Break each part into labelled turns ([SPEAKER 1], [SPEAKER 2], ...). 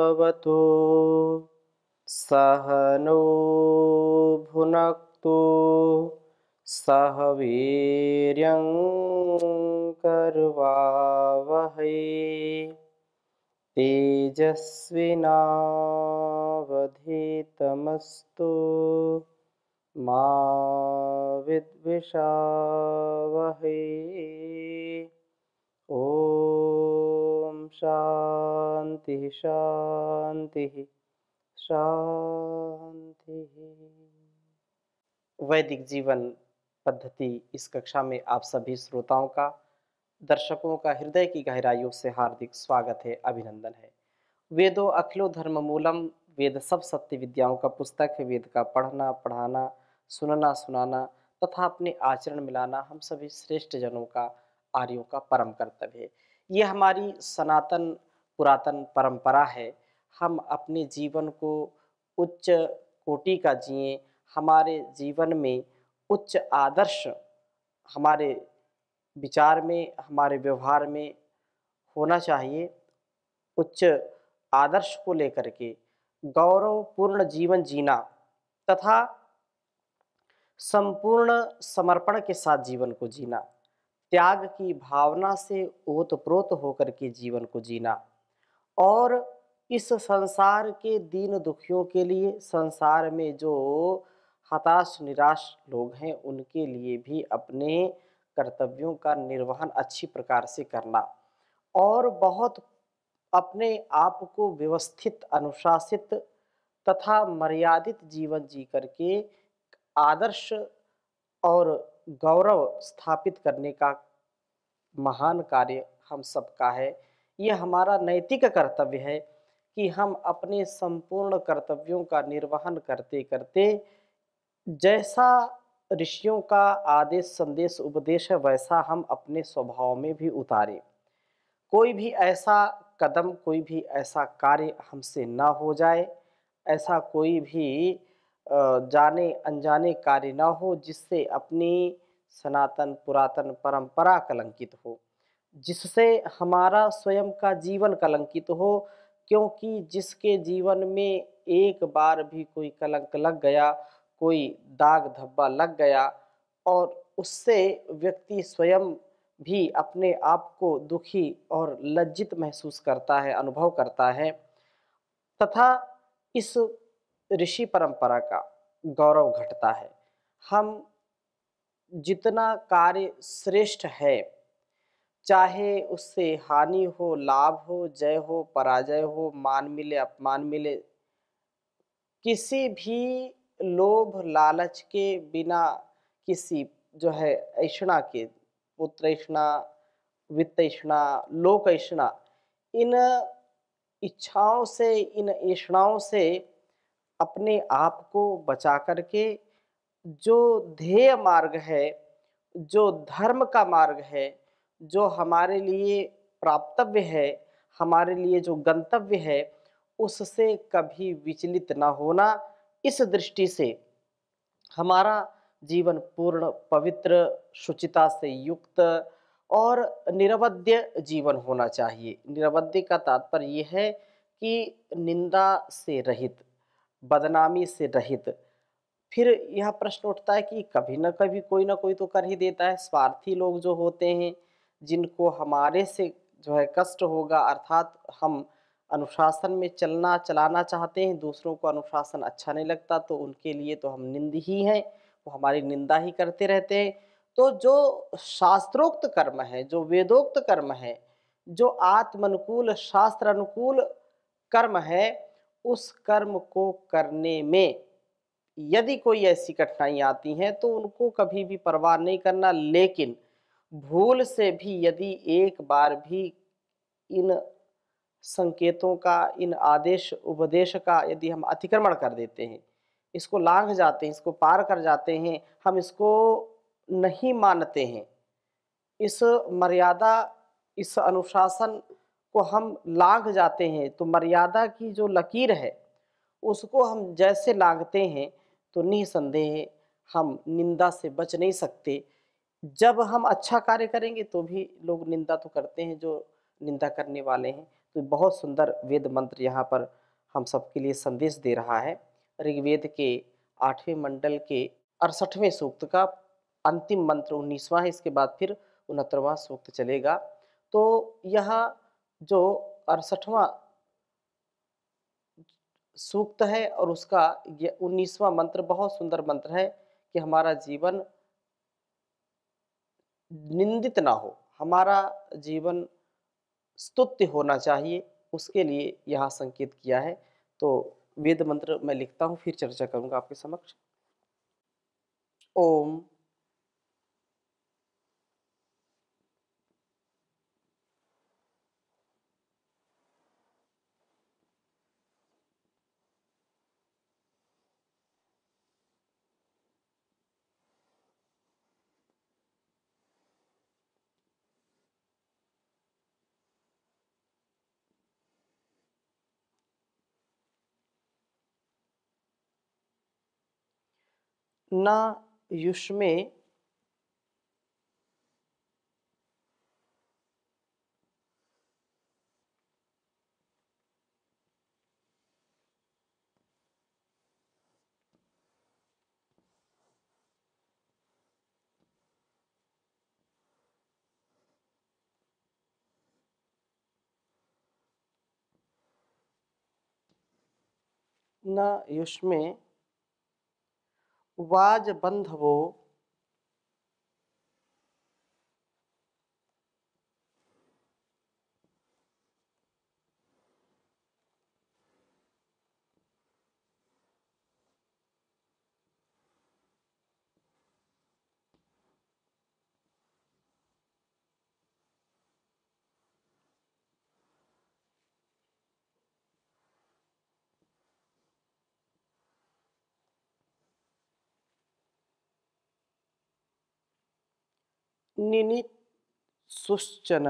[SPEAKER 1] भवतु सह नो भुनक्तु सह वीर्यं करवावहै तेजस्विनावधीतमस्तु मा विद्विषावहै। ओम शांति शांति शांति। वैदिक जीवन पद्धति इस कक्षा में आप सभी श्रोताओं का, दर्शकों का हृदय की गहराइयों से हार्दिक स्वागत है, अभिनंदन है। वेदो अखिलो धर्म मूलम, वेद सब सत्य विद्याओं का पुस्तक है। वेद का पढ़ना, पढ़ाना, सुनना, सुनाना तथा अपने आचरण मिलाना हम सभी श्रेष्ठ जनों का, आर्यों का परम कर्तव्य है। ये हमारी सनातन पुरातन परंपरा है। हम अपने जीवन को उच्च कोटि का जिएं, हमारे जीवन में उच्च आदर्श हमारे विचार में, हमारे व्यवहार में होना चाहिए। उच्च आदर्श को लेकर के गौरवपूर्ण जीवन जीना तथा संपूर्ण समर्पण के साथ जीवन को जीना, त्याग की भावना से ओतप्रोत होकर के जीवन को जीना और इस संसार के दीन दुखियों के लिए, संसार में जो हताश निराश लोग हैं उनके लिए भी अपने कर्तव्यों का निर्वहन अच्छी प्रकार से करना और बहुत अपने आप को व्यवस्थित, अनुशासित तथा मर्यादित जीवन जी करके आदर्श और गौरव स्थापित करने का महान कार्य हम सबका है। यह हमारा नैतिक कर्तव्य है कि हम अपने संपूर्ण कर्तव्यों का निर्वहन करते करते जैसा ऋषियों का आदेश, संदेश, उपदेश है वैसा हम अपने स्वभाव में भी उतारें। कोई भी ऐसा कदम, कोई भी ऐसा कार्य हमसे ना हो जाए, ऐसा कोई भी जाने अनजाने कार्य ना हो जिससे अपनी सनातन पुरातन परंपरा कलंकित हो, जिससे हमारा स्वयं का जीवन कलंकित हो। क्योंकि जिसके जीवन में एक बार भी कोई कलंक लग गया, कोई दाग धब्बा लग गया और उससे व्यक्ति स्वयं भी अपने आप को दुखी और लज्जित महसूस करता है, अनुभव करता है तथा इस ऋषि परंपरा का गौरव घटता है। हम जितना कार्य श्रेष्ठ है, चाहे उससे हानि हो, लाभ हो, जय हो, पराजय हो, मान मिले, अपमान मिले, किसी भी लोभ लालच के बिना, किसी जो है ऐषणा के, पुत्रैषणा, वित्तैषणा, लोकैषणा, इन इच्छाओं से, इन ऐषणाओं से अपने आप को बचा करके जो ध्येय मार्ग है, जो धर्म का मार्ग है, जो हमारे लिए प्राप्तव्य है, हमारे लिए जो गंतव्य है, उससे कभी विचलित ना होना। इस दृष्टि से हमारा जीवन पूर्ण पवित्र, शुचिता से युक्त और निरवध्य जीवन होना चाहिए। निरवध्य का तात्पर्य ये है कि निंदा से रहित, बदनामी से रहित। फिर यह प्रश्न उठता है कि कभी न कभी कोई ना कोई तो कर ही देता है। स्वार्थी लोग जो होते हैं, जिनको हमारे से जो है कष्ट होगा, अर्थात हम अनुशासन में चलाना चाहते हैं, दूसरों को अनुशासन अच्छा नहीं लगता, तो उनके लिए तो हम निंद ही हैं, वो हमारी निंदा ही करते रहते हैं। तो जो शास्त्रोक्त कर्म है, जो वेदोक्त कर्म है, जो आत्मानुकूल, शास्त्र अनुकूल कर्म है, उस कर्म को करने में यदि कोई ऐसी कठिनाई आती हैं तो उनको कभी भी परवाह नहीं करना। लेकिन भूल से भी यदि एक बार भी इन संकेतों का, इन आदेश उपदेश का यदि हम अतिक्रमण कर देते हैं, इसको लांघ जाते हैं, इसको पार कर जाते हैं, हम इसको नहीं मानते हैं, इस मर्यादा, इस अनुशासन को हम लांघ जाते हैं, तो मर्यादा की जो लकीर है उसको हम जैसे लांघते हैं तो निसंदेह हम निंदा से बच नहीं सकते। जब हम अच्छा कार्य करेंगे तो भी लोग निंदा तो करते हैं, जो निंदा करने वाले हैं। तो बहुत सुंदर वेद मंत्र यहाँ पर हम सबके लिए संदेश दे रहा है। ऋग्वेद के 8वें मंडल के 68वें सूक्त का अंतिम मंत्र 19वां है, इसके बाद फिर 69वां सूक्त चलेगा। तो यह जो 68वां सूक्त है और उसका ये 19वां मंत्र बहुत सुंदर मंत्र है कि हमारा जीवन निंदित ना हो, हमारा जीवन स्तुत्य होना चाहिए, उसके लिए यहाँ संकेत किया है। तो वेद मंत्र मैं लिखता हूँ, फिर चर्चा करूँगा आपके समक्ष। ओम न युष्मे न युष्मे वाज बंधवो निनित सुश्चन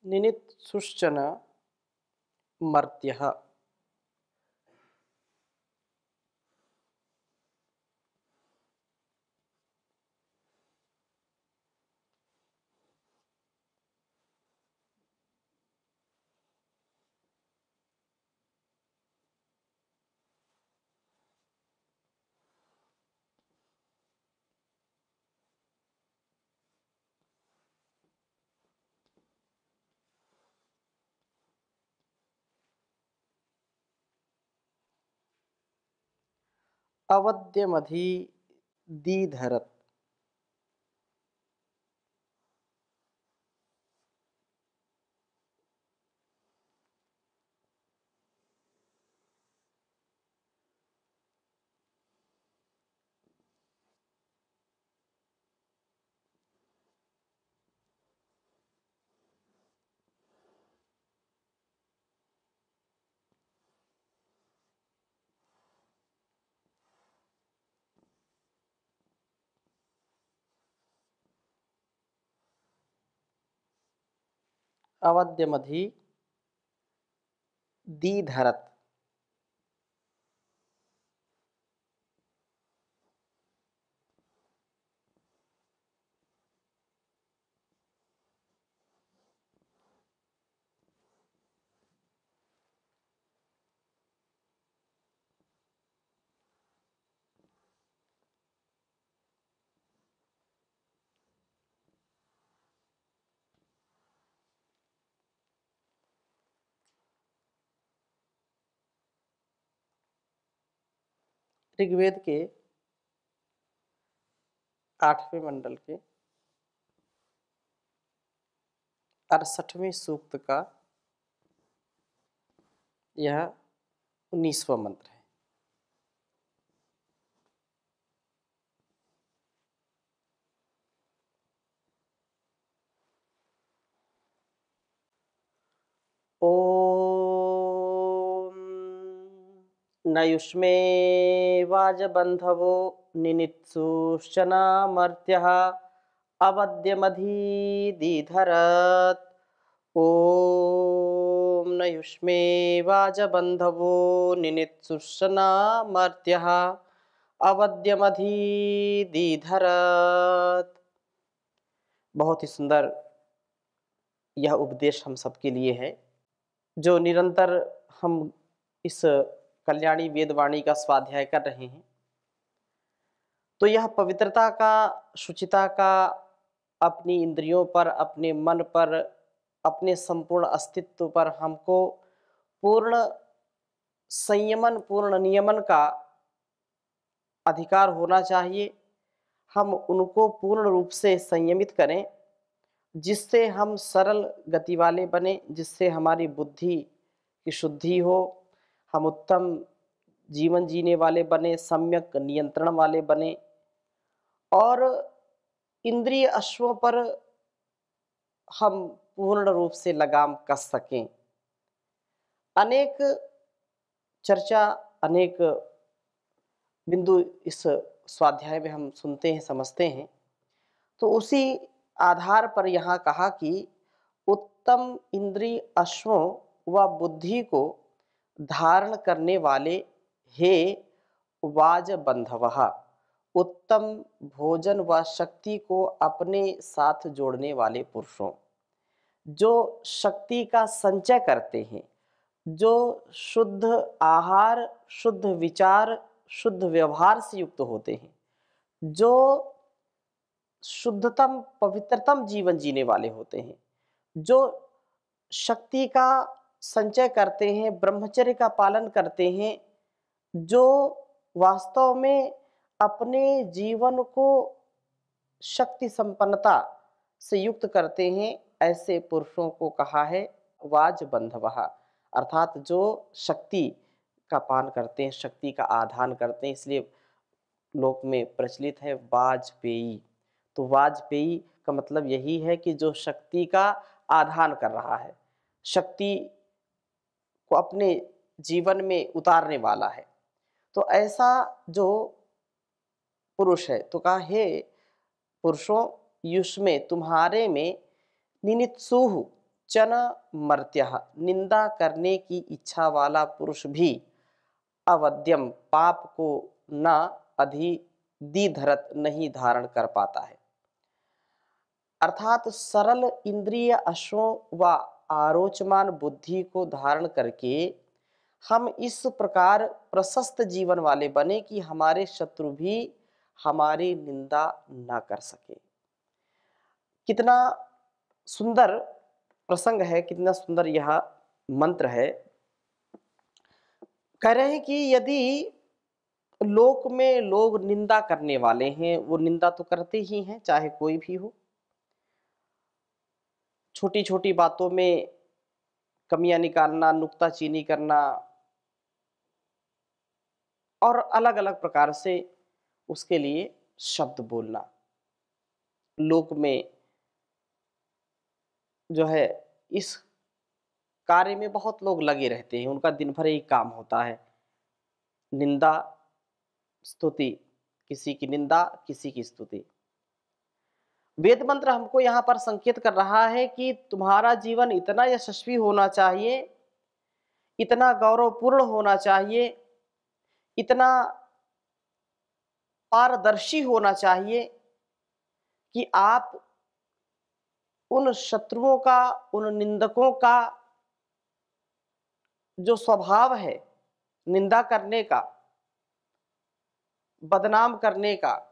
[SPEAKER 1] निनित सुश्चन मर्त्यः। अवद्यमधि दीधरत्। अवद्यमधि दीधरत्। ऋग्वेद के 8वें मंडल के 68वें सूक्त का यह 19वां मंत्र है। ओम न युष्मे वाजबंधवो निनित्सुश्चनामर्त्यः अवद्यमधीधरत्। ओम न युष्मे वाजबंधवो निनित्सुश्चनामर्त्यः अवद्यमधीधरत्। बहुत ही सुंदर यह उपदेश हम सबके लिए है, जो निरंतर हम इस कल्याणी वेदवाणी का स्वाध्याय कर रहे हैं। तो यह पवित्रता का, शुचिता का, अपनी इंद्रियों पर, अपने मन पर, अपने संपूर्ण अस्तित्व पर हमको पूर्ण संयमन, पूर्ण नियमन का अधिकार होना चाहिए। हम उनको पूर्ण रूप से संयमित करें, जिससे हम सरल गति वाले बने, जिससे हमारी बुद्धि की शुद्धि हो, हम उत्तम जीवन जीने वाले बने, सम्यक नियंत्रण वाले बने और इंद्रिय अश्वों पर हम पूर्ण रूप से लगाम कस सकें। अनेक चर्चा, अनेक बिंदु इस स्वाध्याय में हम सुनते हैं, समझते हैं। तो उसी आधार पर यहाँ कहा कि उत्तम इंद्रिय अश्वों व बुद्धि को धारण करने वाले हे वाजबंधवः, उत्तम भोजन व शक्ति को अपने साथ जोड़ने वाले पुरुषों, जो शक्ति का संचय करते हैं, जो शुद्ध आहार, शुद्ध विचार, शुद्ध व्यवहार से युक्त होते हैं, जो शुद्धतम पवित्रतम जीवन जीने वाले होते हैं, जो शक्ति का संचय करते हैं, ब्रह्मचर्य का पालन करते हैं, जो वास्तव में अपने जीवन को शक्ति संपन्नता से युक्त करते हैं, ऐसे पुरुषों को कहा है वाजबंधवः, अर्थात जो शक्ति का पान करते हैं, शक्ति का आधान करते हैं। इसलिए लोक में प्रचलित है वाजपेयी। तो वाजपेयी का मतलब यही है कि जो शक्ति का आधान कर रहा है, शक्ति को अपने जीवन में उतारने वाला है। तो ऐसा जो पुरुष है, तो कहा हे पुरुषों, युष्मे तुम्हारे में निनित्सुः चन मर्त्यः, निंदा करने की इच्छा वाला पुरुष भी अवद्यम, पाप को न अधिधरत, नहीं धारण कर पाता है। अर्थात सरल इंद्रिय अश्वों व आरोचमान बुद्धि को धारण करके हम इस प्रकार प्रशस्त जीवन वाले बने कि हमारे शत्रु भी हमारी निंदा ना कर सके। कितना सुंदर प्रसंग है, कितना सुंदर यह मंत्र है। कह रहे हैं कि यदि लोक में लोग निंदा करने वाले हैं, वो निंदा तो करते ही हैं, चाहे कोई भी हो। छोटी छोटी बातों में कमियां निकालना, नुक्ताचीनी करना और अलग अलग प्रकार से उसके लिए शब्द बोलना। लोक में जो है इस कार्य में बहुत लोग लगे रहते हैं, उनका दिन भर यही काम होता है, निंदा स्तुति, किसी की निंदा, किसी की स्तुति। वेद मंत्र हमको यहाँ पर संकेत कर रहा है कि तुम्हारा जीवन इतना यशस्वी होना चाहिए, इतना गौरवपूर्ण होना चाहिए, इतना पारदर्शी होना चाहिए कि आप उन शत्रुओं का, उन निंदकों का जो स्वभाव है निंदा करने का, बदनाम करने का,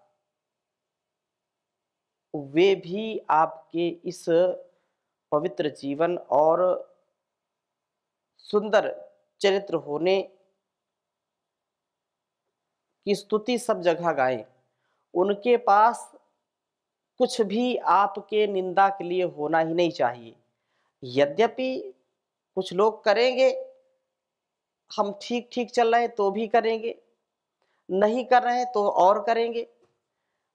[SPEAKER 1] वे भी आपके इस पवित्र जीवन और सुंदर चरित्र होने की स्तुति सब जगह गाएं। उनके पास कुछ भी आपके निंदा के लिए होना ही नहीं चाहिए। यद्यपि कुछ लोग करेंगे, हम ठीक-ठीक चल रहे हैं तो भी करेंगे, नहीं कर रहे हैं तो और करेंगे।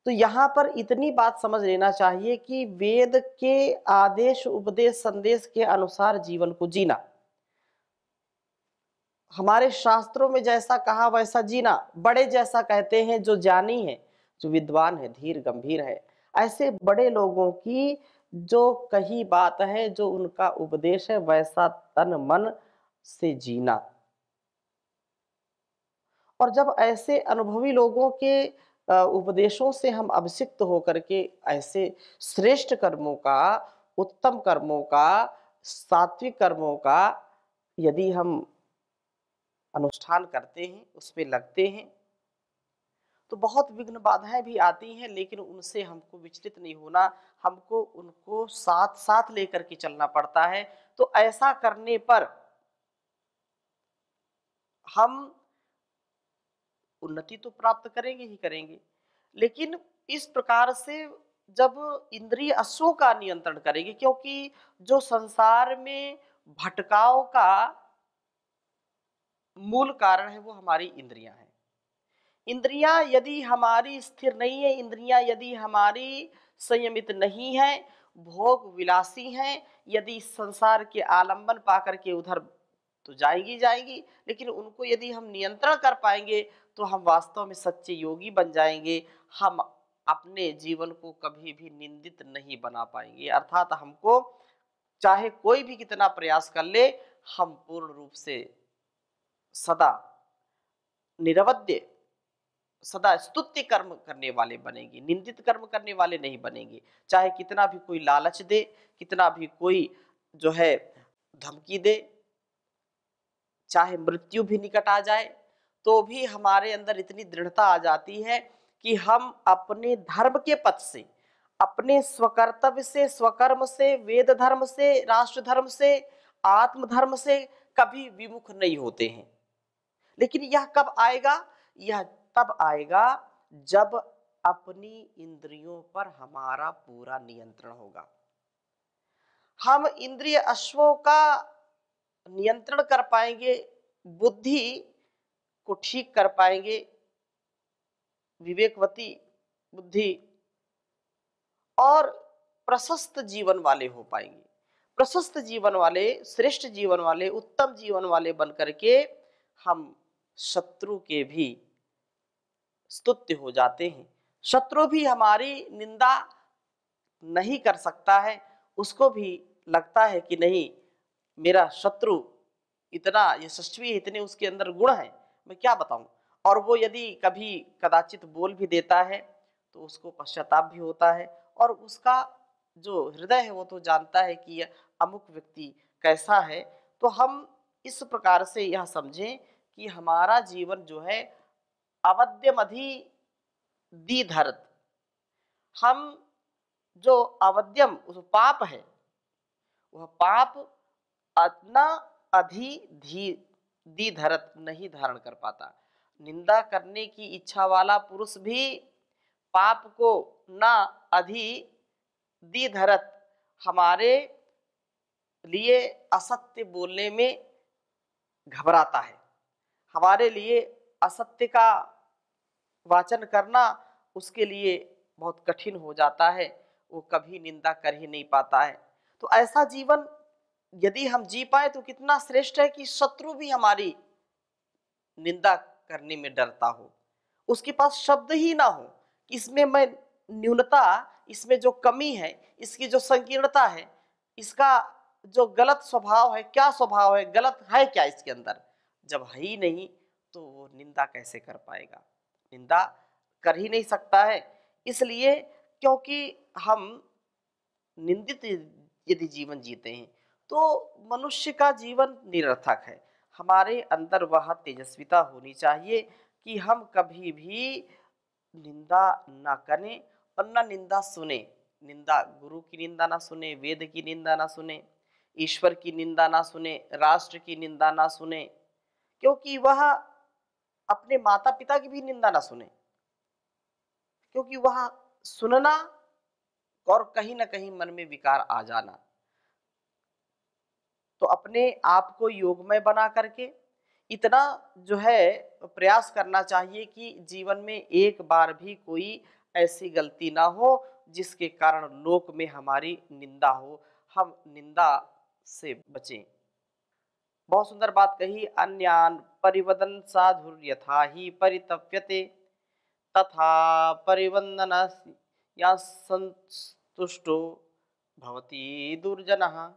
[SPEAKER 1] तो यहाँ पर इतनी बात समझ लेना चाहिए कि वेद के आदेश, उपदेश, संदेश के अनुसार जीवन को जीना। हमारे शास्त्रों में जैसा कहा वैसा जीना। बड़े जैसा कहते हैं जो ज्ञानी है, जो विद्वान है, धीर गंभीर है, ऐसे बड़े लोगों की जो कही बात है, जो उनका उपदेश है, वैसा तन मन से जीना। और जब ऐसे अनुभवी लोगों के उपदेशों से हम अभिषिक्त होकर के ऐसे श्रेष्ठ कर्मों का, उत्तम कर्मों का, सात्विक कर्मों का यदि हम अनुष्ठान करते हैं, उसमें लगते हैं, तो बहुत विघ्न बाधाएं भी आती हैं, लेकिन उनसे हमको विचलित नहीं होना, हमको उनको साथ साथ लेकर के चलना पड़ता है। तो ऐसा करने पर हम उन्नति तो प्राप्त करेंगे ही करेंगे, लेकिन इस प्रकार से जब इंद्रिय अश्वों का नियंत्रण करेंगे, क्योंकि जो संसार में भटकाव का मूल कारण है वो हमारी इंद्रियां हैं। इंद्रियां यदि हमारी स्थिर नहीं है, इंद्रियां यदि हमारी संयमित नहीं है, भोग विलासी हैं, यदि संसार के आलंबन पाकर के उधर तो जाएगी जाएगी, लेकिन उनको यदि हम नियंत्रण कर पाएंगे तो हम वास्तव में सच्चे योगी बन जाएंगे। हम अपने जीवन को कभी भी निंदित नहीं बना पाएंगे, अर्थात हमको चाहे कोई भी कितना प्रयास कर ले, हम पूर्ण रूप से सदा निरवध्य, सदा स्तुत्य कर्म करने वाले बनेंगे, निंदित कर्म करने वाले नहीं बनेंगे। चाहे कितना भी कोई लालच दे, कितना भी कोई जो है धमकी दे, चाहे मृत्यु भी निकट आ जाए, तो भी हमारे अंदर इतनी दृढ़ता आ जाती है कि हम अपने धर्म के पथ से, अपने स्वकर्तव्य से, स्वकर्म से, वेद धर्म से, राष्ट्र धर्म से, आत्म धर्म से कभी विमुख नहीं होते हैं। लेकिन यह कब आएगा? यह तब आएगा जब अपनी इंद्रियों पर हमारा पूरा नियंत्रण होगा। हम इंद्रिय अश्वों का नियंत्रण कर पाएंगे, बुद्धि को ठीक कर पाएंगे, विवेकवती बुद्धि, और प्रशस्त जीवन वाले हो पाएंगे। प्रशस्त जीवन वाले, श्रेष्ठ जीवन वाले, उत्तम जीवन वाले बन करके हम शत्रु के भी स्तुत्य हो जाते हैं। शत्रु भी हमारी निंदा नहीं कर सकता है, उसको भी लगता है कि नहीं, मेरा शत्रु इतना यशस्वी है, इतने उसके अंदर गुण हैं, मैं क्या बताऊं। और वो यदि कभी कदाचित बोल भी देता है तो उसको पश्चाताप भी होता है, और उसका जो हृदय है वो तो जानता है कि यह अमुक व्यक्ति कैसा है। तो हम इस प्रकार से यह समझें कि हमारा जीवन जो है अवध्यमधि दीधर्त, हम जो अवध्यम जो पाप है, वह पाप अपना अधि धी दी धरत नहीं धारण कर पाता। निंदा करने की इच्छा वाला पुरुष भी पाप को ना अधि दी धरत, हमारे लिए असत्य बोलने में घबराता है, हमारे लिए असत्य का वाचन करना उसके लिए बहुत कठिन हो जाता है, वो कभी निंदा कर ही नहीं पाता है। तो ऐसा जीवन यदि हम जी पाए तो कितना श्रेष्ठ है कि शत्रु भी हमारी निंदा करने में डरता हो, उसके पास शब्द ही ना हो कि इसमें मैं न्यूनता, इसमें जो कमी है, इसकी जो संकीर्णता है, इसका जो गलत स्वभाव है, क्या स्वभाव है, गलत है क्या इसके अंदर, जब है ही नहीं तो वो निंदा कैसे कर पाएगा, निंदा कर ही नहीं सकता है। इसलिए क्योंकि हम निंदित यदि जीवन जीते हैं तो मनुष्य का जीवन निरर्थक है। हमारे अंदर वह तेजस्विता होनी चाहिए कि हम कभी भी निंदा ना करें और ना निंदा सुने। निंदा, गुरु की निंदा ना सुने, वेद की निंदा ना सुने, ईश्वर की निंदा ना सुने, राष्ट्र की निंदा ना सुने, क्योंकि वह अपने माता पिता की भी निंदा ना सुने, क्योंकि वह सुनना और कहीं ना कहीं मन में विकार आ जाना, तो अपने आप को योगमय बना करके इतना जो है प्रयास करना चाहिए कि जीवन में एक बार भी कोई ऐसी गलती ना हो जिसके कारण लोक में हमारी निंदा हो, हम निंदा से बचें। बहुत सुंदर बात कही, अन्यान परिवदन साधुर यथा ही परितप्यते तथा परिवंदन या संतुष्टो भवति दुर्जनः।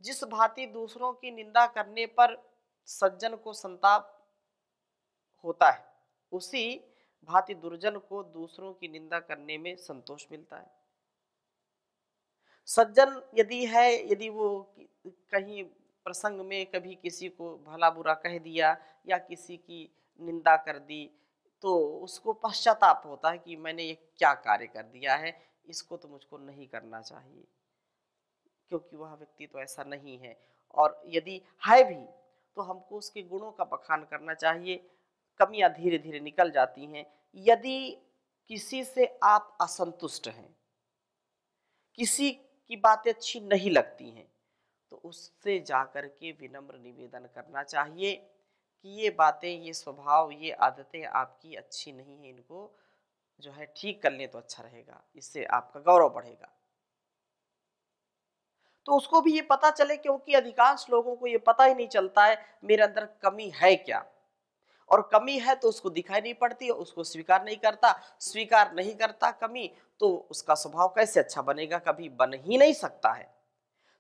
[SPEAKER 1] जिस भांति दूसरों की निंदा करने पर सज्जन को संताप होता है, उसी भांति दुर्जन को दूसरों की निंदा करने में संतोष मिलता है। सज्जन यदि है, यदि वो कहीं प्रसंग में कभी किसी को भला बुरा कह दिया या किसी की निंदा कर दी, तो उसको पश्चाताप होता है कि मैंने ये क्या कार्य कर दिया है, इसको तो मुझको नहीं करना चाहिए, क्योंकि वह व्यक्ति तो ऐसा नहीं है। और यदि है भी तो हमको उसके गुणों का बखान करना चाहिए। कमियां धीरे धीरे निकल जाती हैं। यदि किसी से आप असंतुष्ट हैं, किसी की बातें अच्छी नहीं लगती हैं, तो उससे जाकर के विनम्र निवेदन करना चाहिए कि ये बातें, ये स्वभाव, ये आदतें आपकी अच्छी नहीं है, इनको जो है ठीक कर लें तो अच्छा रहेगा, इससे आपका गौरव बढ़ेगा। तो उसको भी ये पता चले, क्योंकि अधिकांश लोगों को ये पता ही नहीं चलता है मेरे अंदर कमी है क्या, और कमी है तो उसको दिखाई नहीं पड़ती, उसको स्वीकार नहीं करता, स्वीकार नहीं करता कमी, तो उसका स्वभाव कैसे अच्छा बनेगा, कभी बन ही नहीं सकता है।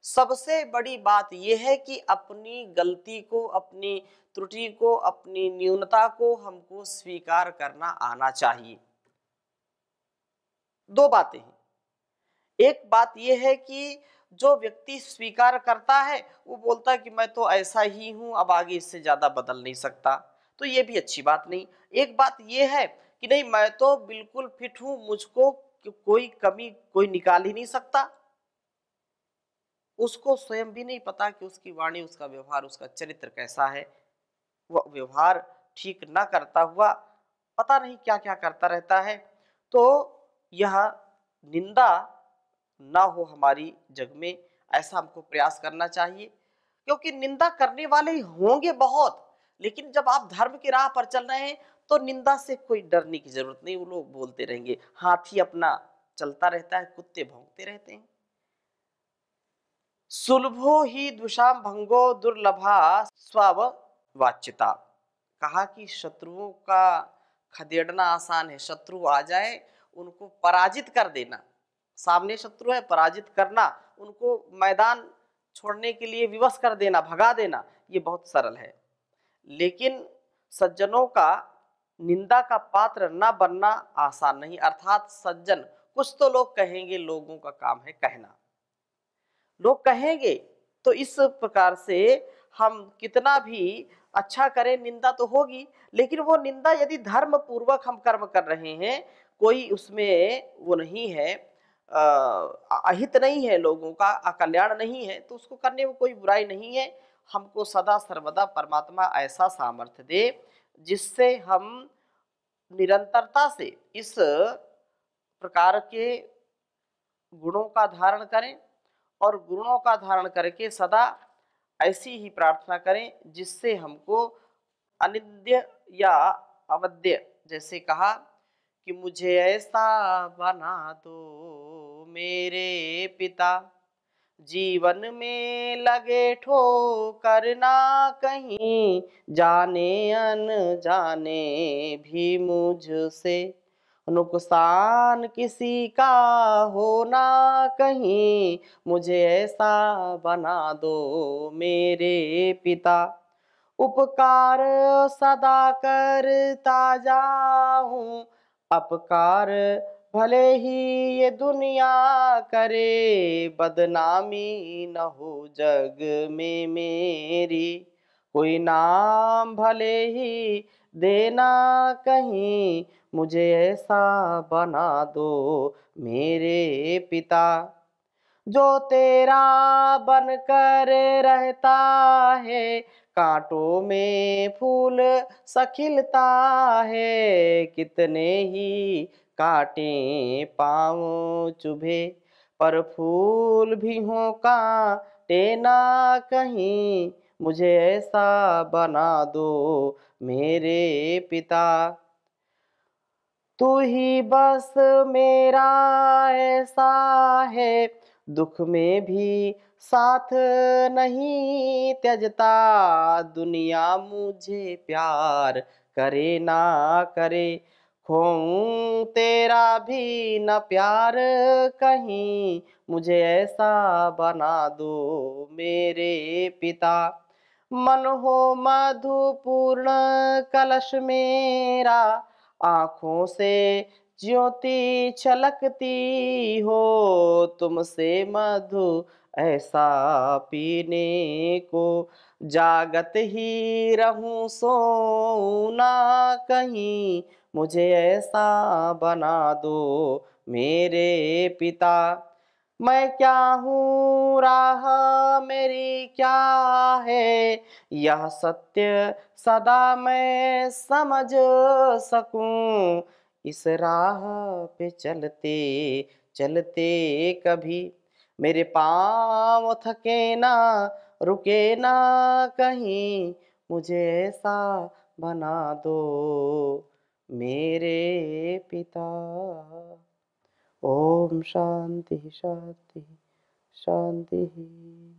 [SPEAKER 1] सबसे बड़ी बात यह है कि अपनी गलती को, अपनी त्रुटि को, अपनी न्यूनता को हमको स्वीकार करना आना चाहिए। दो बातें हैं। एक बात यह है कि जो व्यक्ति स्वीकार करता है वो बोलता है कि मैं तो ऐसा ही हूं, अब आगे इससे ज्यादा बदल नहीं सकता, तो ये भी अच्छी बात नहीं। एक बात यह है कि नहीं, मैं तो बिल्कुल फिट हूं, मुझको कोई कमी कोई निकाल ही नहीं सकता। उसको स्वयं भी नहीं पता कि उसकी वाणी, उसका व्यवहार, उसका चरित्र कैसा है। वह व्यवहार ठीक ना करता हुआ पता नहीं क्या क्या करता रहता है। तो यह निंदा ना हो हमारी जग में, ऐसा हमको प्रयास करना चाहिए। क्योंकि निंदा करने वाले होंगे बहुत, लेकिन जब आप धर्म की राह पर चल रहे हैं तो निंदा से कोई डरने की जरूरत नहीं। वो लोग बोलते रहेंगे, हाथी अपना चलता रहता है, कुत्ते भौंकते रहते हैं। सुलभो ही दुषाम भंगो दुर्लभा स्ववाच्यता। कहा कि शत्रुओं का खदेड़ना आसान है, शत्रु आ जाए उनको पराजित कर देना, सामने शत्रु है, पराजित करना, उनको मैदान छोड़ने के लिए विवश कर देना, भगा देना, ये बहुत सरल है। लेकिन सज्जनों का निंदा का पात्र न बनना आसान नहीं। अर्थात सज्जन, कुछ तो लोग कहेंगे, लोगों का काम है कहना, लोग कहेंगे, तो इस प्रकार से हम कितना भी अच्छा करें, निंदा तो होगी। लेकिन वो निंदा यदि धर्म पूर्वक हम कर्म कर रहे हैं, कोई उसमें वो नहीं है, अहित नहीं है, लोगों का अकल्याण नहीं है, तो उसको करने में कोई बुराई नहीं है। हमको सदा सर्वदा परमात्मा ऐसा सामर्थ्य दे जिससे हम निरंतरता से इस प्रकार के गुणों का धारण करें, और गुणों का धारण करके सदा ऐसी ही प्रार्थना करें जिससे हमको अनिंद्य या अवध्य, जैसे कहा कि मुझे ऐसा बना दो मेरे पिता, जीवन में लगे ठोकर ना कहीं, जाने अनजाने भी मुझसे नुकसान किसी का हो ना कहीं, मुझे ऐसा बना दो मेरे पिता। उपकार सदा करता जाऊं, अपकार भले ही ये दुनिया करे, बदनामी न हो जग में मेरी, कोई नाम भले ही देना कहीं, मुझे ऐसा बना दो मेरे पिता। जो तेरा बनकर रहता है, कांटों में फूल सखिलता है, कितने ही कांटे पाँव चुभे, पर फूल भी हों कांटे ना कहीं, मुझे ऐसा बना दो मेरे पिता। तू ही बस मेरा ऐसा है, दुख में भी साथ नहीं त्यजता। दुनिया मुझे प्यार करे ना करे, खोऊं तेरा भी न प्यार कहीं, मुझे ऐसा बना दो मेरे पिता। मन हो मधुपूर्ण कलश मेरा, आँखों से ज्योति छलकती हो, तुमसे मधु ऐसा पीने को, जागत ही रहूं सोऊं ना कहीं, मुझे ऐसा बना दो मेरे पिता। मैं क्या हूँ, राह मेरी क्या है, यह सत्य सदा मैं समझ सकूं। इस राह पे चलते चलते कभी मेरे पाँव थके ना, रुके ना कहीं, मुझे ऐसा बना दो मेरे पिता। ओम शांति शांति शांति।